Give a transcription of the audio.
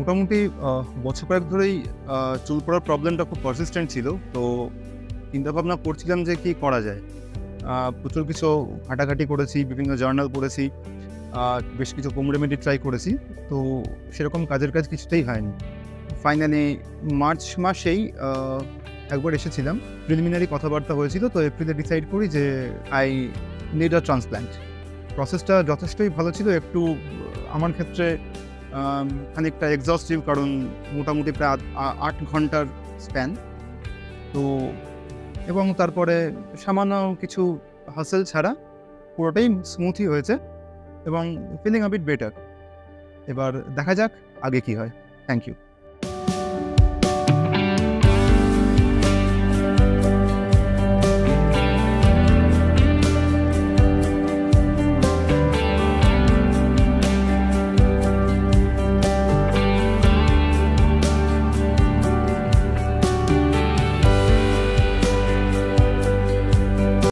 মোটামুটি বছর কয়েক ধরেই চুল পড়ার প্রবলেমটা খুব পারসিস্টেন্ট ছিল। তো চিন্তাভাবনা করছিলাম যে কী করা যায়। প্রচুর কিছু ঘাটাঘাটি করেছি, বিভিন্ন জার্নাল পড়েছি, বেশ কিছু হোম রেমেডি ট্রাই করেছি। তো সেরকম কাজের কাজ কিছুতেই হয়নি। ফাইনালি মার্চ মাসেই একবার এসেছিলাম, প্রিলিমিনারি কথাবার্তা হয়েছিল। তো এপ্রিলে ডিসাইড করি যে আই নিড আ ট্রান্সপ্ল্যান্ট। প্রসেসটা যথেষ্টই ভালো ছিল, একটু আমার ক্ষেত্রে খানিকটা এক্সস্টিভ, কারণ মোটামুটি প্রায় 8 ঘন্টার স্প্যান। তো এবং তারপরে সামান্য কিছু হাসেল ছাড়া পুরোটাই স্মুথই হয়েছে এবং ফিলিং আ বিট বেটার। এবার দেখা যাক আগে কী হয়। Thank you.